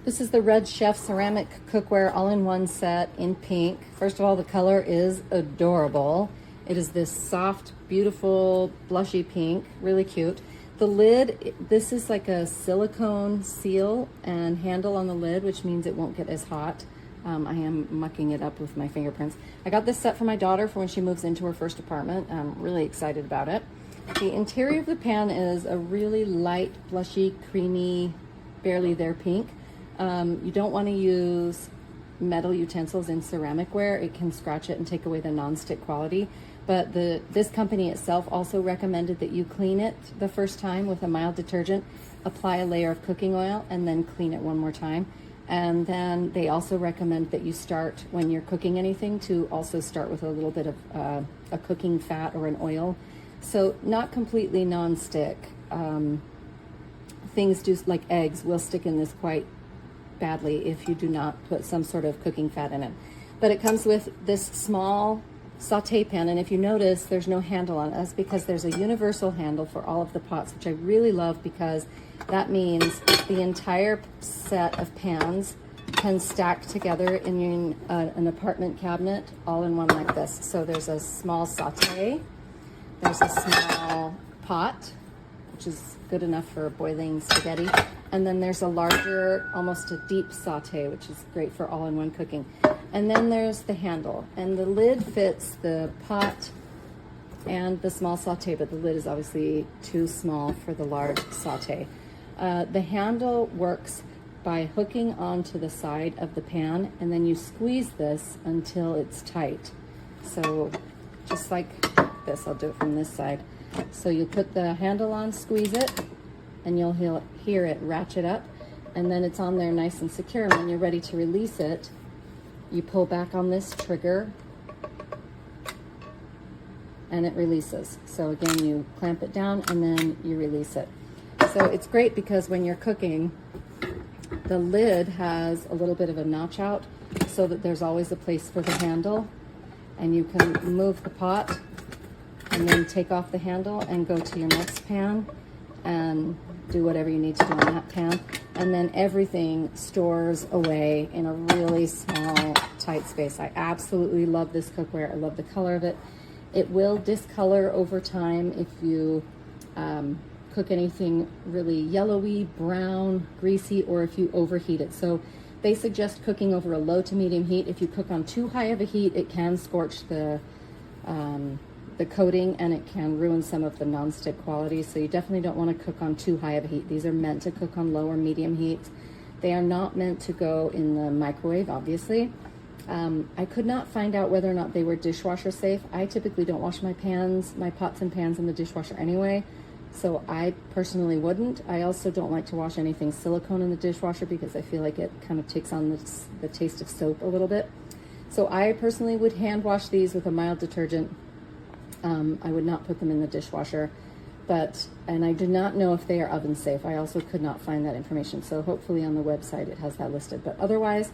This is the Redchef ceramic cookware all-in-one set in pink. First of all, the color is adorable. It is this soft, beautiful, blushy pink, really cute. The lid, this is like a silicone seal and handle on the lid, which means it won't get as hot. I am mucking it up with my fingerprints. I got this set for my daughter for when she moves into her first apartment. I'm really excited about it. The interior of the pan is a really light, blushy, creamy, barely there pink. You don't want to use metal utensils in ceramic ware. It can scratch it and take away the non-stick quality. But this company itself also recommended that you clean it the first time with a mild detergent, apply a layer of cooking oil, and then clean it one more time. And then they also recommend that you start, when you're cooking anything, to also start with a little bit of a cooking fat or an oil. So not completely non-stick. Things do, like eggs, will stick in this quite badly if you do not put some sort of cooking fat in it. But it comes with this small saute pan, and if you notice, there's no handle on it. That's because there's a universal handle for all of the pots, which I really love, because that means the entire set of pans can stack together in an apartment cabinet all in one like this. So there's a small saute, there's a small pot, which is good enough for boiling spaghetti. And then there's a larger, almost a deep saute, which is great for all-in-one cooking. And then there's the handle. And the lid fits the pot and the small saute, but the lid is obviously too small for the large saute. The handle works by hooking onto the side of the pan, and then you squeeze this until it's tight. So just like this, I'll do it from this side. So you put the handle on, squeeze it, and you'll hear it ratchet up, and then it's on there nice and secure. And when you're ready to release it, you pull back on this trigger and it releases. So again, you clamp it down and then you release it. So it's great because when you're cooking, the lid has a little bit of a notch out so that there's always a place for the handle, and you can move the pot and then take off the handle and go to your next pan and do whatever you need to do on that pan. And then everything stores away in a really small, tight space. I absolutely love this cookware. I love the color of it. It will discolor over time if you cook anything really yellowy, brown, greasy, or if you overheat it. So they suggest cooking over a low to medium heat. If you cook on too high of a heat, it can scorch the coating, and it can ruin some of the non-stick quality. So you definitely don't want to cook on too high of a heat. These are meant to cook on low or medium heat. They are not meant to go in the microwave, obviously. I could not find out whether or not they were dishwasher safe. I typically don't wash my pots and pans in the dishwasher anyway, so I personally wouldn't. I also don't like to wash anything silicone in the dishwasher because I feel like it kind of takes on the taste of soap a little bit. So I personally would hand wash these with a mild detergent. I would not put them in the dishwasher, and I do not know if they are oven safe. I also could not find that information. So hopefully on the website it has that listed. But otherwise,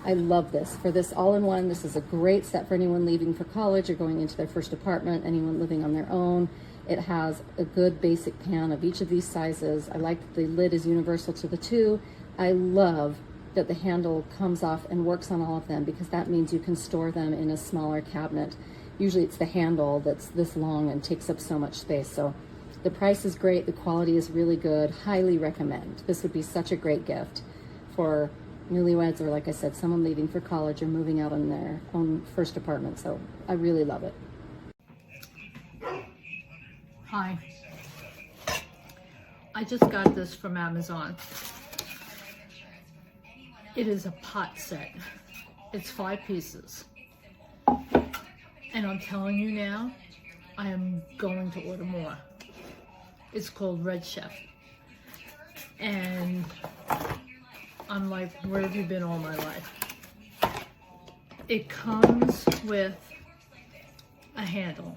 I love this. For this all-in-one, this is a great set for anyone leaving for college or going into their first apartment, anyone living on their own. It has a good basic pan of each of these sizes. I like that the lid is universal to the two. I love that the handle comes off and works on all of them, because that means you can store them in a smaller cabinet. Usually it's the handle that's this long and takes up so much space. So the price is great. The quality is really good. Highly recommend. This would be such a great gift for newlyweds, or like I said, someone leaving for college or moving out on their own first apartment. So I really love it. Hi. I just got this from Amazon. It is a pot set. It's 5 pieces. And I'm telling you now, I am going to order more. It's called Redchef. And I'm like, where have you been all my life? It comes with a handle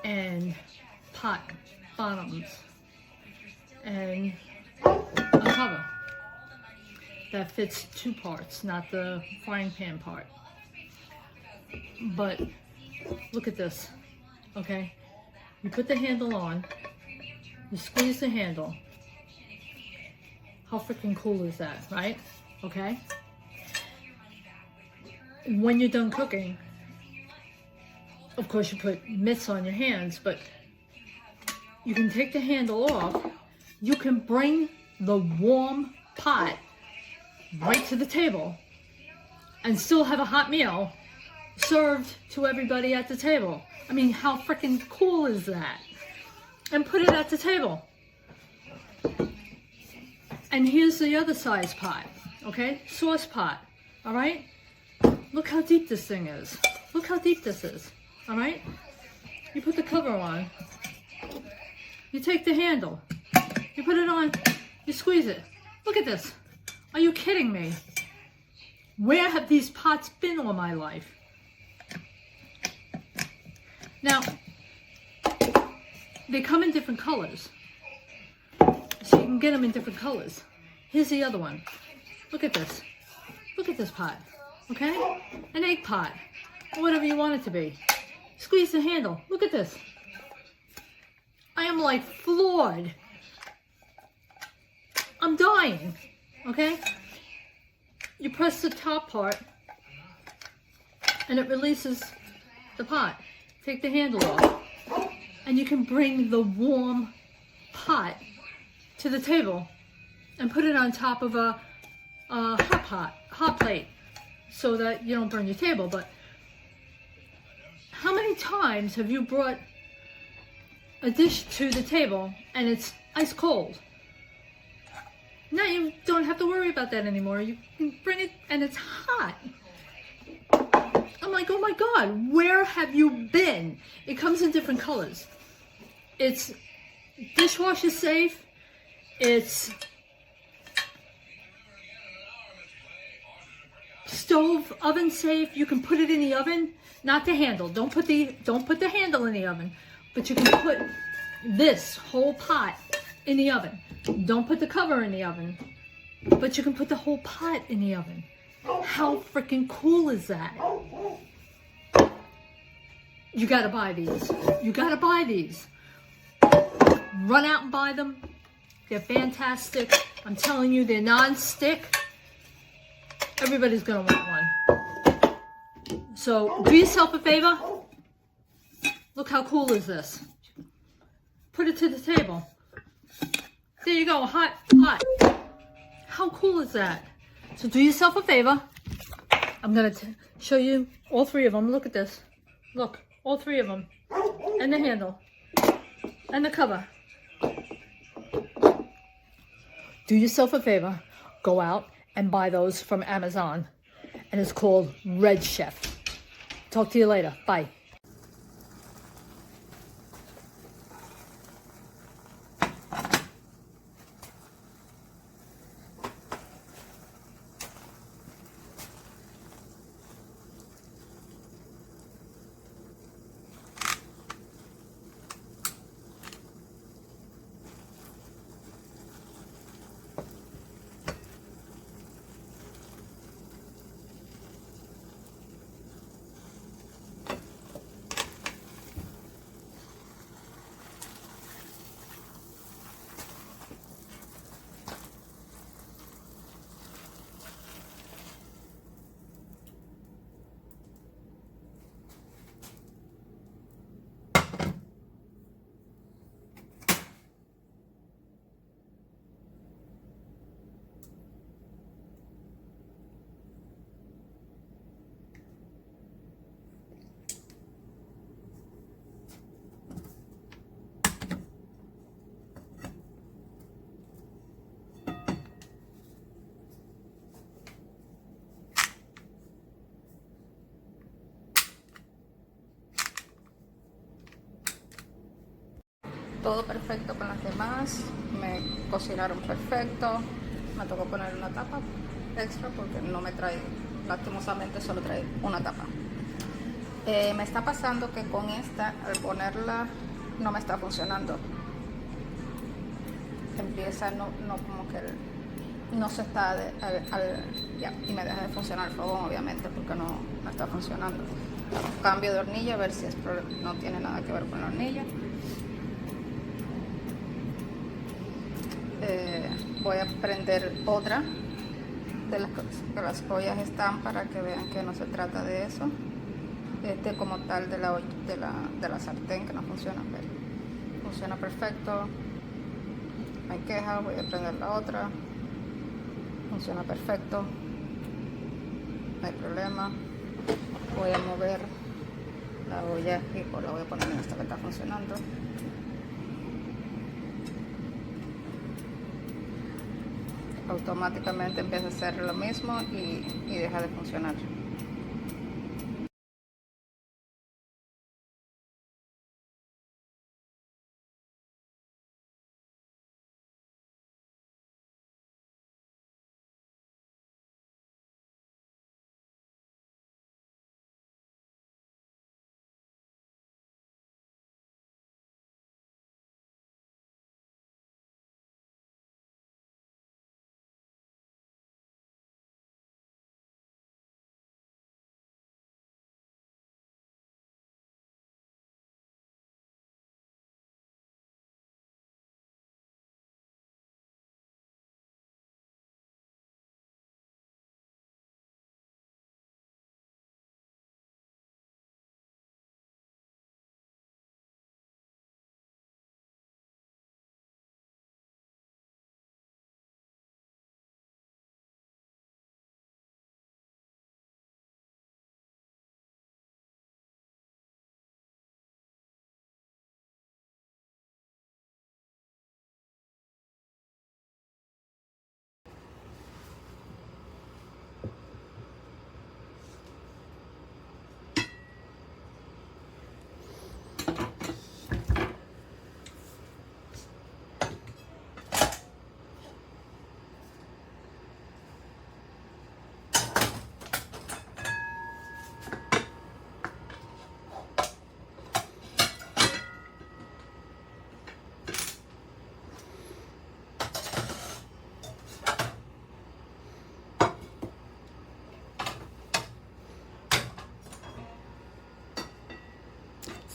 and pot bottoms and a cover that fits 2 parts, not the frying pan part. But look at this, okay? You put the handle on, you squeeze the handle, How freaking cool is that, right? Okay? When you're done cooking, of course you put mitts on your hands, but you can take the handle off. You can bring the warm pot right to the table and still have a hot meal served to everybody at the table. I mean, how freaking cool is that? And put it at the table. And here's the other size pot, okay? Sauce pot, all right? Look how deep this thing is. Look how deep this is, all right? You put the cover on. You take the handle. You put it on. You squeeze it. Look at this. Are you kidding me? Where have these pots been all my life? Now, they come in different colors. So you can get them in different colors. Here's the other one. Look at this. Look at this pot. Okay? An egg pot. Or whatever you want it to be. Squeeze the handle. Look at this. I am like floored. I'm dying. Okay? You press the top part and it releases the pot. Take the handle off. And you can bring the warm pot to the table and put it on top of a hot plate so that you don't burn your table. But how many times have you brought a dish to the table and it's ice cold? Now you don't have to worry about that anymore. You can bring it and it's hot. I'm like, oh my God, where have you been? It comes in different colors. It's dishwasher safe. It's stove oven safe. You can put it in the oven, not the handle. Don't put the handle in the oven, but you can put this whole pot in the oven. Don't put the cover in the oven, but you can put the whole pot in the oven. How freaking cool is that? You gotta buy these. You gotta buy these. Run out and buy them. They're fantastic. I'm telling you, they're non-stick. Everybody's gonna want one. So do yourself a favor. Look how cool is this. Put it to the table. There you go, hot. How cool is that? So do yourself a favor. I'm gonna show you all three of them. Look at this. Look, all three of them. And the handle. And the cover. Do yourself a favor. Go out and buy those from Amazon. And it's called Redchef. Talk to you later. Bye. Todo perfecto con las demás, me cocinaron perfecto, me tocó poner una tapa extra porque no me trae, lastimosamente solo trae una tapa. Me está pasando que con esta, al ponerla, no me está funcionando. Empieza, no como que no se está, ya, y me deja de funcionar el fogón obviamente porque no está funcionando. Cambio de hornilla a ver si no tiene nada que ver con la hornilla. Voy a prender otra de las ollas están para que vean que no se trata de eso. Como tal de la sartén que no funciona, pero funciona perfecto. No hay queja. Voy a prender la otra. Funciona perfecto. No hay problema. Voy a mover la olla y pues la voy a poner en esta que está funcionando. Automáticamente empieza a hacer lo mismo y deja de funcionar.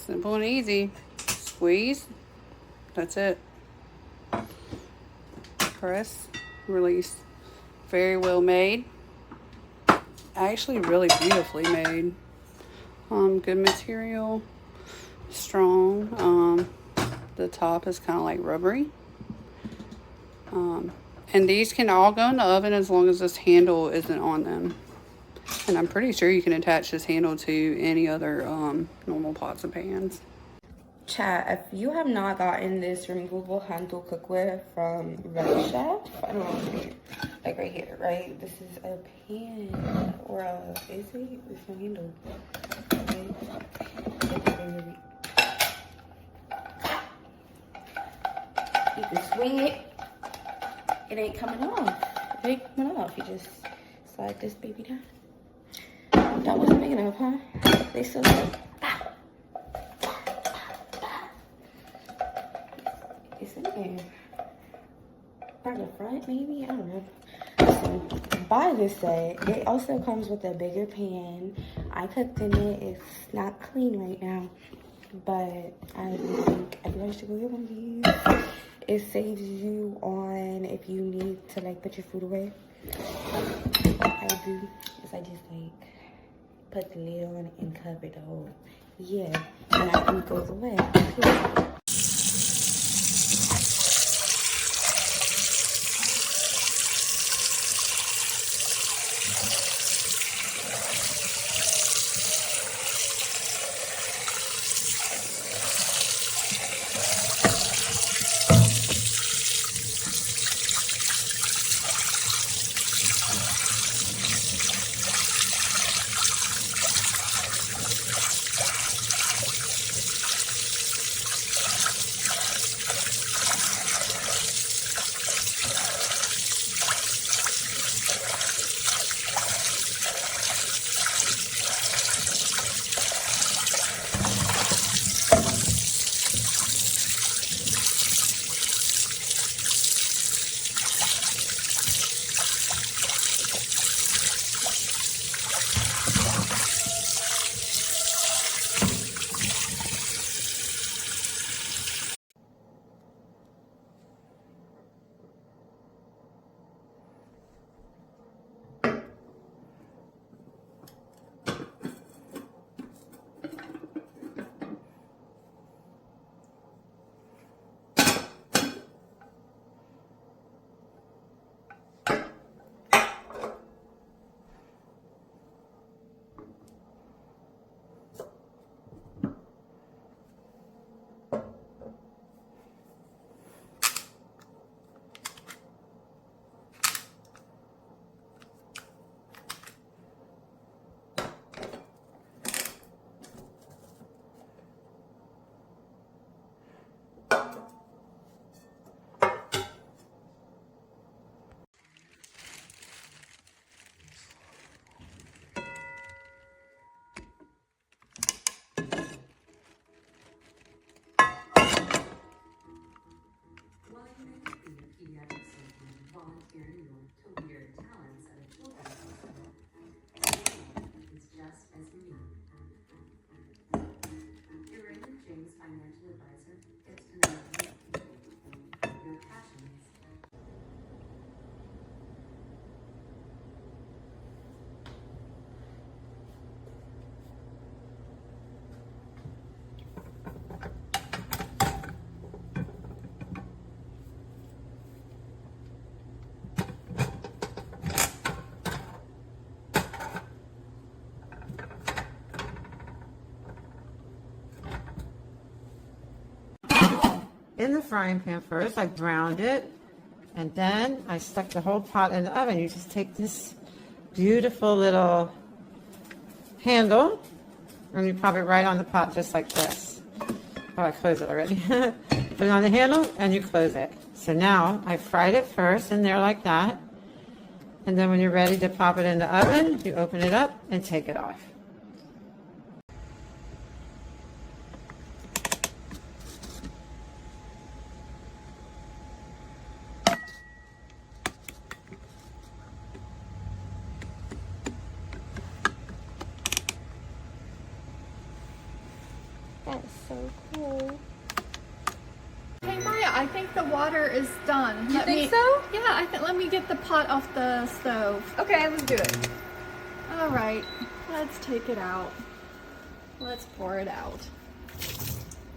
Simple and easy. Squeeze. That's it. Press. Release. Very well made. Actually really beautifully made. Good material. Strong. The top is kind of like rubbery. And these can all go in the oven as long as this handle isn't on them. And I'm pretty sure you can attach this handle to any other normal pots and pans. Chat, if you have not gotten this removable handle cookware from Redchef, I don't know, like right here, right? This is a pan, or a, is it? It's a handle. You can swing it. It ain't coming off. It ain't coming off. You just slide this baby down. That wasn't big enough, huh? They still like, it's in there. By the front, maybe? I don't know. Listen, buy this set. It also comes with a bigger pan. I cooked in it. It's not clean right now, but I think everybody should go get one of these. It saves you on if you need to like put your food away. What I do is I just like put the lid on and cover the hole. Yeah, and that food goes away. In the frying pan first, I browned it, and then I stuck the whole pot in the oven. You just take this beautiful little handle, and you pop it right on the pot just like this. Oh, I closed it already. Put it on the handle, and you close it. So now, I fried it first in there like that, and then when you're ready to pop it in the oven, you open it up and take it off. That's so cool. Hey Maya, I think the water is done. You think so? Yeah, I think. Let me get the pot off the stove. Okay, let's do it. All right, let's take it out. Let's pour it out.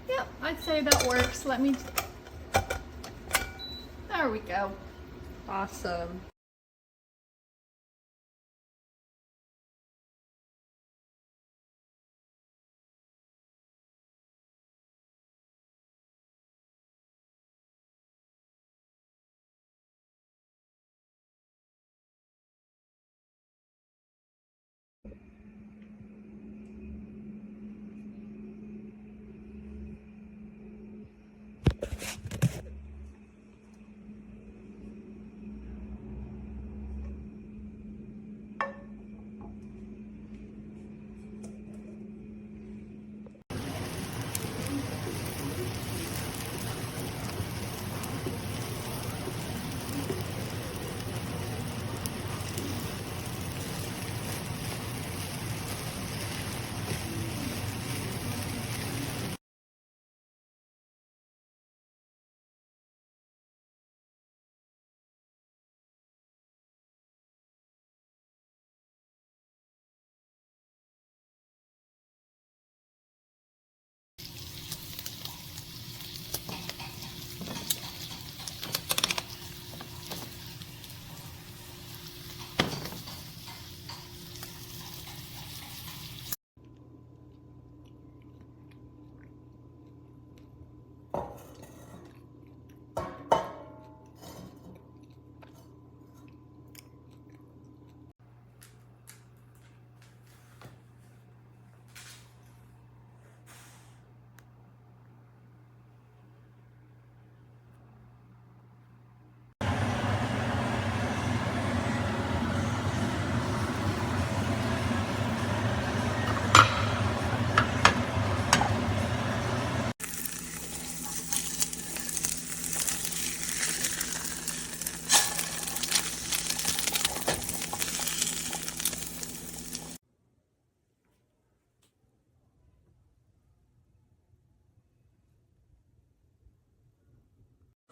Yep, I'd say that works. Let me. There we go. Awesome.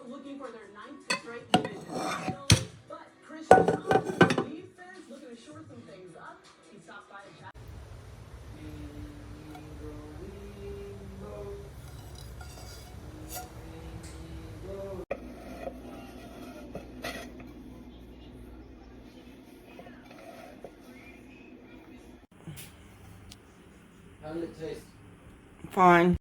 Looking for their ninth straight win. But Christian's defense looking to shore some things up. He stops by the chat. How did it taste? Fine.